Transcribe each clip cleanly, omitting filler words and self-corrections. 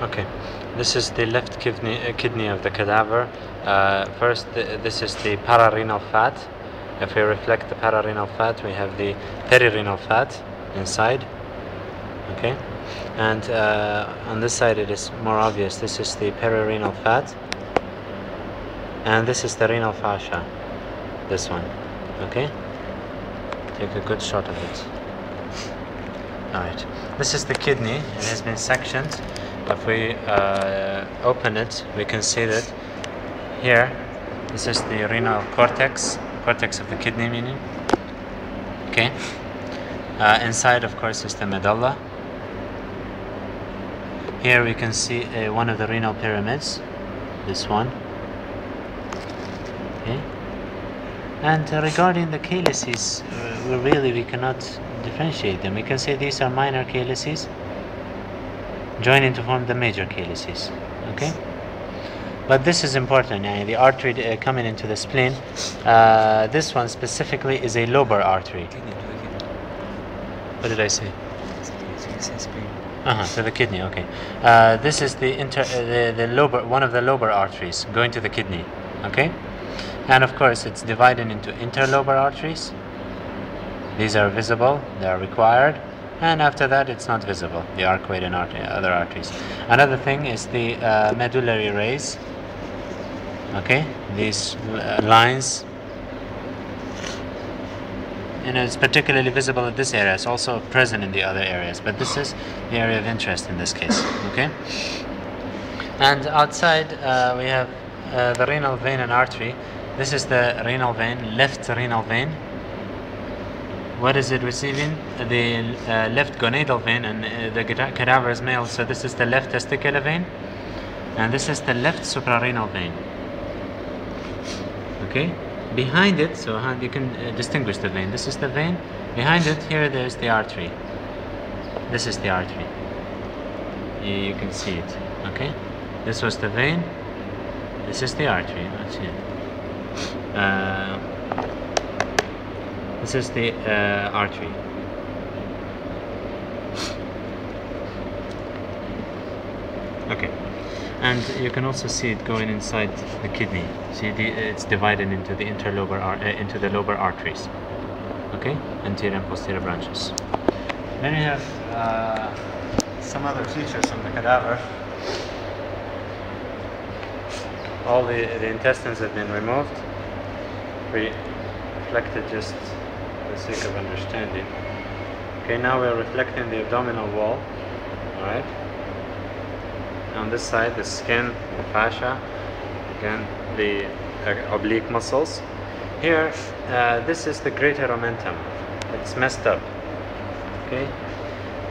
Okay, this is the left kidney of the cadaver. First, this is the pararenal fat. If we reflect the pararenal fat, we have the perirenal fat inside. Okay, and on this side it is more obvious. This is the perirenal fat, and this is the renal fascia. This one. Okay, take a good shot of it. Alright, this is the kidney. It has been sectioned. If we open it, we can see that here, this is the renal cortex of the kidney meaning. Okay. Inside, of course, is the medulla. Here we can see one of the renal pyramids, this one. Okay. And regarding the calyces, we cannot differentiate them. We can say these are minor calyces joining to form the major calyces. Okay, but this is important. The artery coming into the spleen, this one specifically is a lobar artery. What did I say? To the kidney. Okay, this is the lobar, one of the lobar arteries going to the kidney. Okay, and of course it's divided into interlobar arteries. These are visible, they are required, and after that it's not visible, the arcuate and other arteries. Another thing is the medullary rays. Okay, these lines, and it's particularly visible in this area. It's also present in the other areas, but this is the area of interest in this case. Okay, and outside we have the renal vein and artery. This is the renal vein, left renal vein. What is it receiving? The left gonadal vein, and the cadaver is male, so this is the left testicular vein, and this is the left suprarenal vein. Okay, behind it, so you can distinguish the vein. This is the vein. Behind it, here there's the artery. This is the artery. You can see it. Okay, this was the vein. This is the artery. That's it. This is the artery. Okay, and you can also see it going inside the kidney. See, it's divided into the into the lobar arteries. Okay, anterior and posterior branches. Then you have some other features on the cadaver. All the intestines have been removed. We reflected just for the sake of understanding. Okay, now we're reflecting the abdominal wall. Alright. On this side, the skin, the fascia, again the oblique muscles. Here, this is the greater omentum. It's messed up. Okay,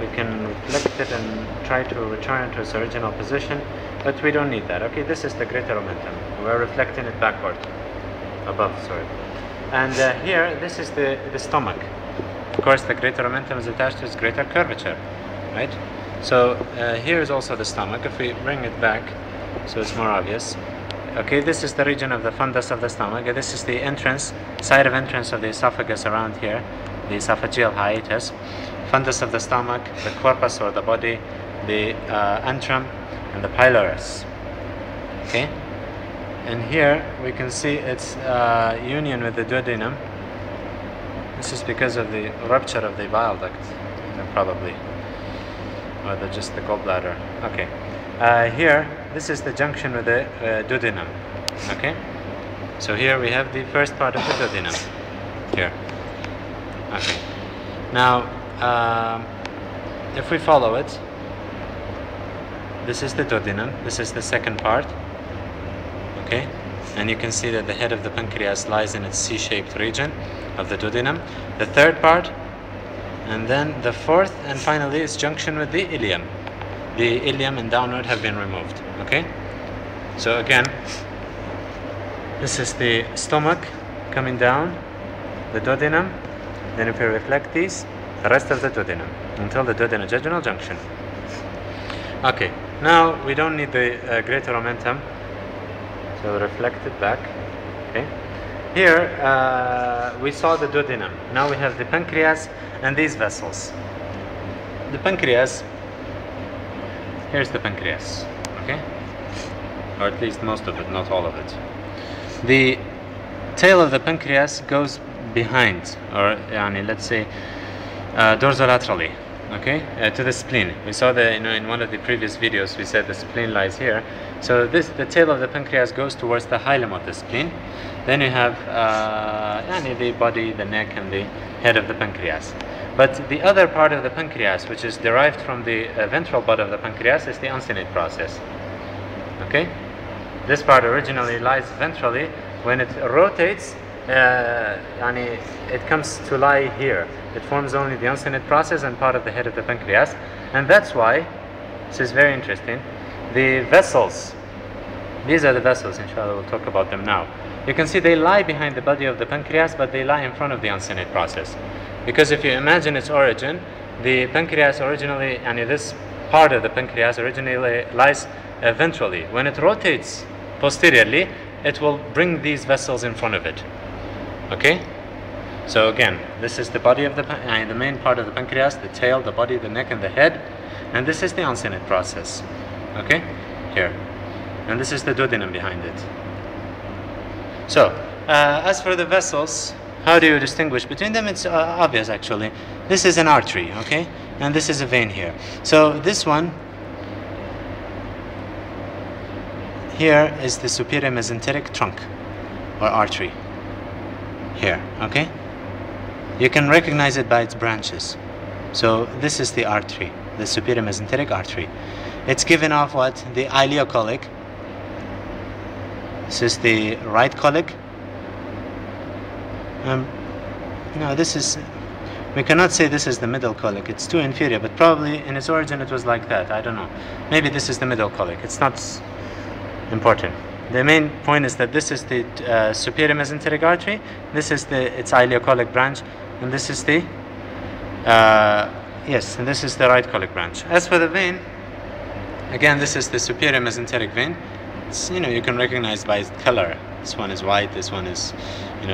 we can reflect it and try to return to its original position, but we don't need that. Okay, this is the greater omentum. We're reflecting it backward, above, sorry. And here, this is the stomach. Of course, the greater omentum is attached to its greater curvature, right? So here is also the stomach. If we bring it back, so it's more obvious. Okay, this is the region of the fundus of the stomach. This is the entrance, side of entrance of the esophagus around here, the esophageal hiatus. Fundus of the stomach, the corpus or the body, the antrum, and the pylorus. Okay, and here we can see its union with the duodenum. This is because of the rupture of the bile duct, probably, or just the gallbladder. Okay, here this is the junction with the duodenum. Okay, so here we have the first part of the duodenum. Here. Okay, now if we follow it, this is the duodenum. This is the second part. Okay, and you can see that the head of the pancreas lies in its C-shaped region of the duodenum. The third part, and then the fourth, and finally its junction with the ileum. The ileum and downward have been removed. Okay, so again, this is the stomach coming down, the duodenum. Then if we reflect these, the rest of the duodenum until the duodenojejunal junction. Okay, now we don't need the greater omentum, so we'll reflect it back. Okay, here we saw the duodenum. Now we have the pancreas and these vessels. The pancreas here's the pancreas, okay? Or at least most of it, not all of it. The tail of the pancreas goes behind, or let's say dorsolaterally, okay, to the spleen. We saw that in one of the previous videos we said the spleen lies here. So the tail of the pancreas goes towards the hilum of the spleen. Then you have the body, the neck, and the head of the pancreas. But the other part of the pancreas, which is derived from the ventral bud of the pancreas, is the uncinate process. Okay, this part originally lies ventrally. When it rotates, it comes to lie here. It forms only the uncinate process and part of the head of the pancreas, and that's why this is very interesting. The vessels, these are the vessels, inshallah we'll talk about them now. You can see they lie behind the body of the pancreas, but they lie in front of the uncinate process. Because if you imagine its origin, the pancreas originally, this part of the pancreas originally lies ventrally. When it rotates posteriorly, it will bring these vessels in front of it. Okay? So again, this is the body of the main part of the pancreas, the tail, the body, the neck, and the head. And this is the uncinate process. Okay? Here. And this is the duodenum behind it. So, as for the vessels, how do you distinguish between them? It's obvious actually. This is an artery, okay? And this is a vein here. So this one here is the superior mesenteric trunk or artery. Here, okay? You can recognize it by its branches. So this is the artery, the superior mesenteric artery. It's given off what? The ileocolic. This is the right colic. No, this is, we cannot say this is the middle colic. It's too inferior, but probably in its origin it was like that. I don't know. Maybe this is the middle colic. It's not important. The main point is that this is the superior mesenteric artery. This is its ileocolic branch, and this is the and this is the right colic branch. As for the vein, again, this is the superior mesenteric vein. It's, you can recognize by its color. This one is white. This one is,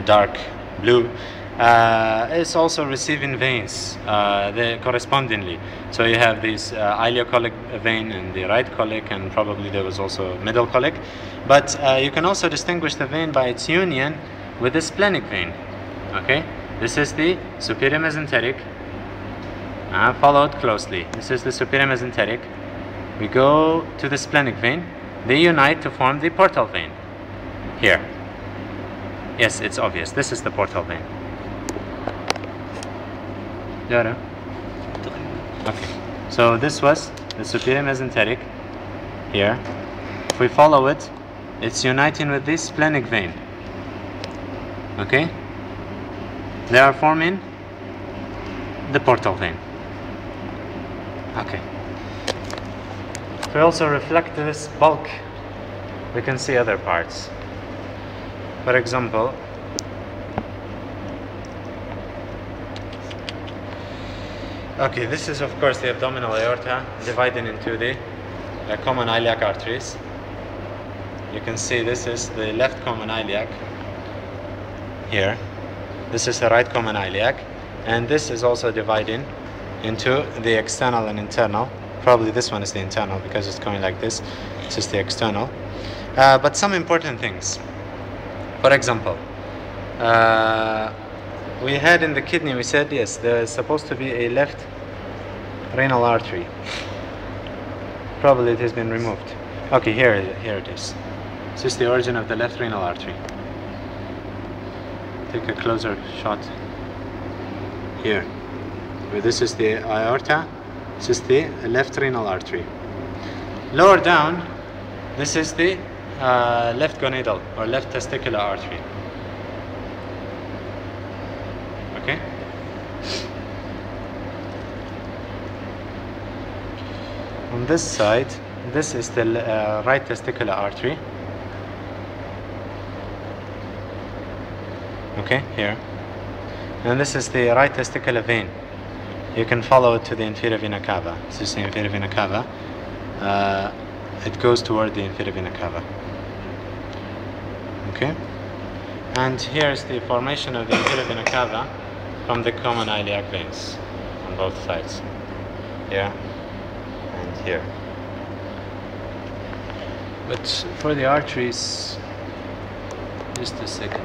dark blue. It's also receiving veins correspondingly. So you have this ileocolic vein and the right colic, and probably there was also middle colic. But you can also distinguish the vein by its union with the splenic vein. Okay, this is the superior mesenteric. Follow it closely. This is the superior mesenteric. We go to the splenic vein. They unite to form the portal vein. Here. Yes, it's obvious. This is the portal vein. Okay, so this was the superior mesenteric here. If we follow it, it's uniting with this splenic vein. Okay, they are forming the portal vein. Okay, if we also reflect this bulk, we can see other parts. For example, okay, this is of course the abdominal aorta divided into the common iliac arteries. You can see this is the left common iliac here. This is the right common iliac, and this is also dividing into the external and internal. Probably this one is the internal because it's going like this. This is the external. But some important things. For example, we had in the kidney, we said yes, there's supposed to be a left renal artery. Probably it has been removed. Okay, here it is. This is the origin of the left renal artery. Take a closer shot here. This is the aorta. This is the left renal artery. Lower down, this is the left gonadal or left testicular artery. Okay. On this side, this is the right testicular artery. Okay, here. And this is the right testicular vein. You can follow it to the inferior vena cava. This is the inferior vena cava. It goes toward the inferior vena cava. Okay. And here is the formation of the inferior vena cava from the common iliac veins on both sides. Here and here. But for the arteries, just a second.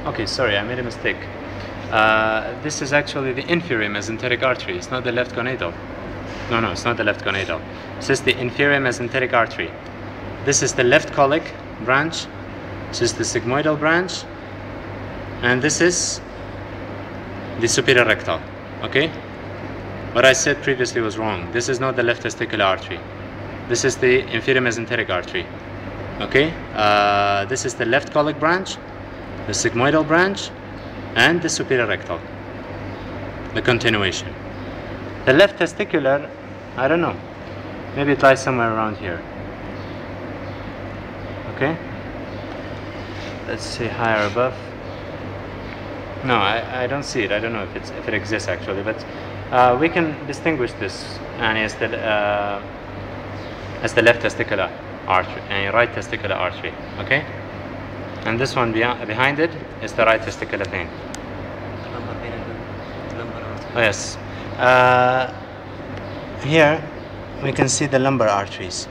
Okay, sorry, I made a mistake. This is actually the inferior mesenteric artery. It's not the left gonadal. No, it's not the left gonadal. This is the inferior mesenteric artery. This is the left colic branch. This is the sigmoidal branch. And this is the superior rectal. Okay? What I said previously was wrong. This is not the left testicular artery. This is the inferior mesenteric artery. Okay? This is the left colic branch, the sigmoidal branch, and the superior rectal. The continuation. The left testicular, I don't know. Maybe it lies somewhere around here. Okay? Let's see, higher above. No, I don't see it. I don't know if it exists actually, but we can distinguish this as the left testicular artery and right testicular artery. Okay, and this one behind it is the right testicular vein. Oh yes. Here we can see the lumbar arteries.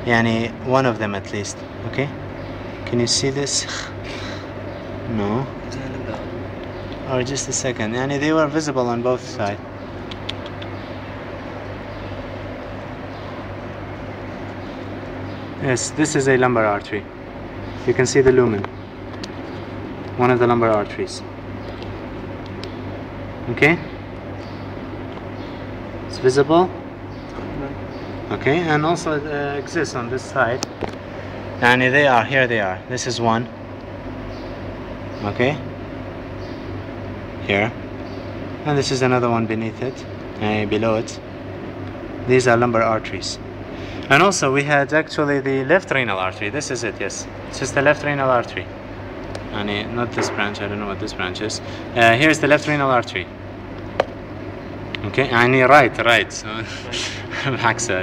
Yani one of them at least. Okay, can you see this? No. Or just a second. Yani they were visible on both sides. Yes, this is a lumbar artery. You can see the lumen. One of the lumbar arteries. Okay? It's visible. Okay, and also it exists on this side. And they are, here they are. This is one. Okay? Here. And this is another one beneath it, below it. These are lumbar arteries. And also we had actually the left renal artery. This is it, yes. This is the left renal artery. And not this branch, I don't know what this branch is. Here's the left renal artery. Okay, and right. So,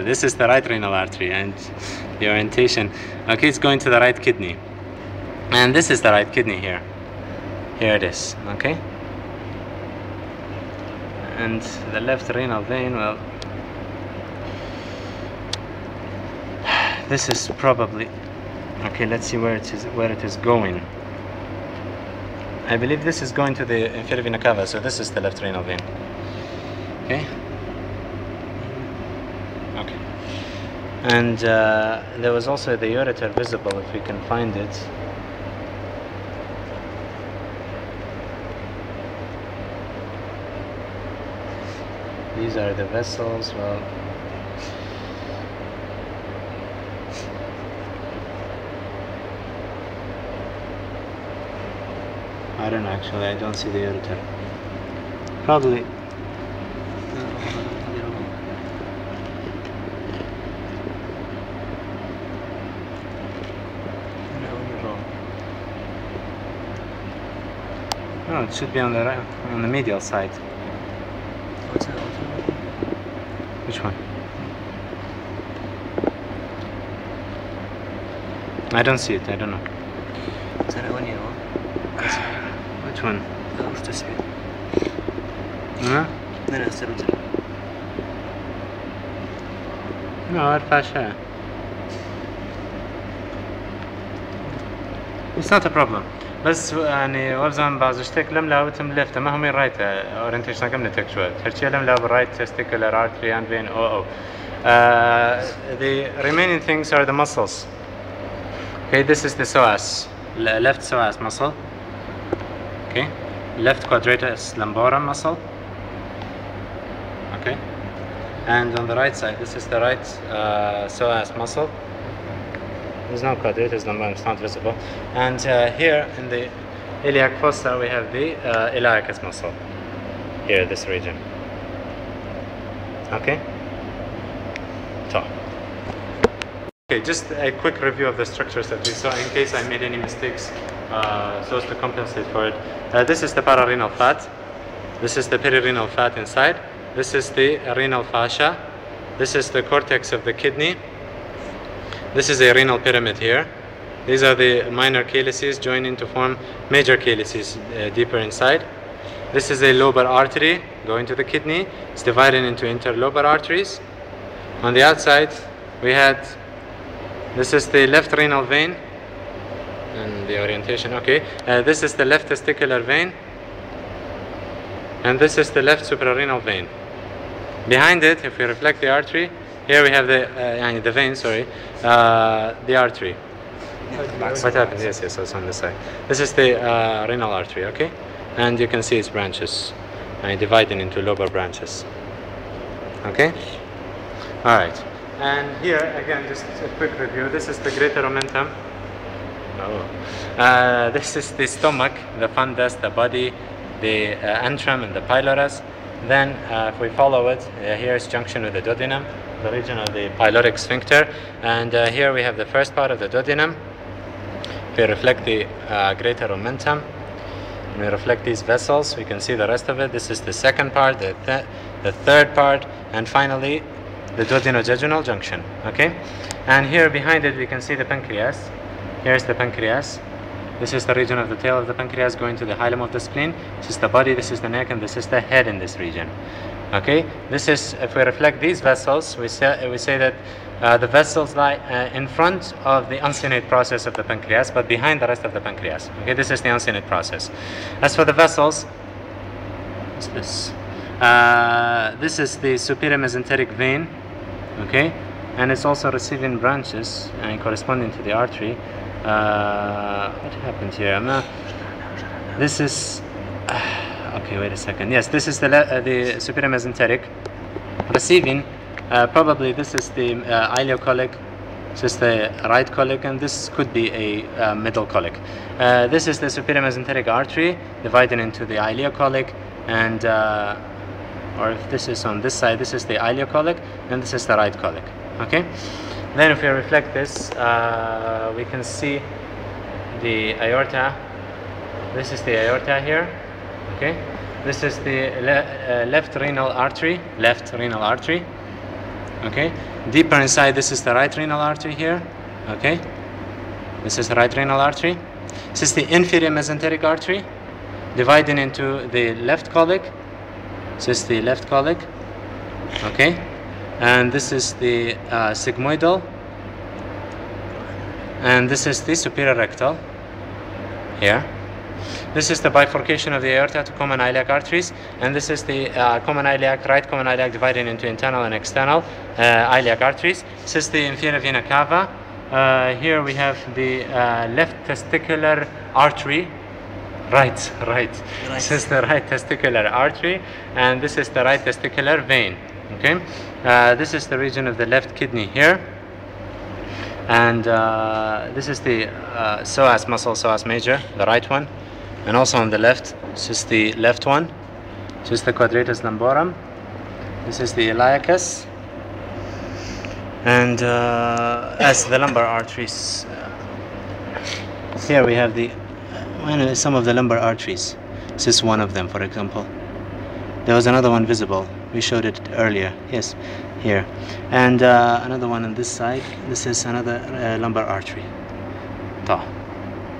this is the right renal artery and the orientation. Okay, it's going to the right kidney. And this is the right kidney here. Here it is, okay? And the left renal vein, well, this is probably, okay, let's see where it is going. I believe this is going to the inferior vena cava, so this is the left renal vein. Okay? Okay. And there was also the ureter visible, if we can find it. These are the vessels, well, I don't know actually, I don't see the ureter. Probably. No, it should be on the medial side. Which one? I don't see it, I don't know. Which one? Huh? No, Arfasha. It's not a problem. بس يعني وابزان بعضشتك لم لاوتم لفته ما هم رايت اورينتيشن كم نتكشوا ترشي لم لا برايت testicular artery and vein the remaining things are the muscles. Okay, this is the psoas, left psoas muscle. Okay, left quadratus lumborum muscle. Okay, and on the right side this is the right psoas muscle. There's no quadratus lumborum, it's not visible. And here in the iliac fossa we have the iliacus muscle. Here, this region. Okay? So. Okay, just a quick review of the structures that we saw in case I made any mistakes so as to compensate for it. This is the pararenal fat. This is the perirenal fat inside. This is the renal fascia. This is the cortex of the kidney. This is a renal pyramid here. These are the minor calyces joining to form major calyces deeper inside. This is a lobar artery going to the kidney. It's divided into interlobar arteries. On the outside, this is the left renal vein, and the orientation, okay. This is the left testicular vein, and this is the left suprarenal vein. Behind it, if we reflect the artery, here we have the vein, sorry, the artery. What happens? Yes, it's on the side. This is the renal artery, okay? And you can see its branches, divided into lobar branches. Okay? Alright. And here, again, just a quick review. This is the greater omentum. This is the stomach, the fundus, the body, the antrum, and the pylorus. Then, if we follow it, here is junction with the duodenum, the region of the pyloric sphincter. And here we have the first part of the duodenum. If we reflect the greater omentum, and we reflect these vessels, we can see the rest of it. This is the second part, the third part, and finally the duodenojejunal junction. Okay, and here behind it we can see the pancreas. Here's the pancreas. This is the region of the tail of the pancreas going to the hilum of the spleen. This is the body, this is the neck, and this is the head in this region. Okay, this is, if we reflect these vessels, we say that the vessels lie in front of the uncinate process of the pancreas, but behind the rest of the pancreas. Okay, this is the uncinate process. As for the vessels, what's this? This is the superior mesenteric vein. Okay, and it's also receiving branches and corresponding to the artery. What happened here? This is okay, wait a second. Yes, this is the superior mesenteric receiving. Probably this is the ileocolic, this is the right colic, and this could be a middle colic. This is the superior mesenteric artery divided into the ileocolic, and or if this is on this side, this is the ileocolic, and this is the right colic. Okay. Then if we reflect this, we can see the aorta. This is the aorta here. Okay. This is the left renal artery. Okay. Deeper inside, this is the right renal artery here. Okay. This is the right renal artery. This is the inferior mesenteric artery, dividing into the left colic. This is the left colic. Okay. And this is the sigmoidal, and this is the superior rectal here. This is the bifurcation of the aorta to common iliac arteries, and this is the common iliac, right common iliac divided into internal and external iliac arteries. This is the inferior vena cava. Here we have the left testicular artery. Right. This is the right testicular artery, and this is the right testicular vein. Okay, this is the region of the left kidney here, and this is the psoas muscle, psoas major, the right one, and also on the left, this is the left one. This is the quadratus lumborum. This is the iliacus, and as the lumbar arteries, here we have some of the lumbar arteries. This is one of them, for example. There was another one visible. We showed it earlier. Yes, here. And another one on this side. This is another lumbar artery.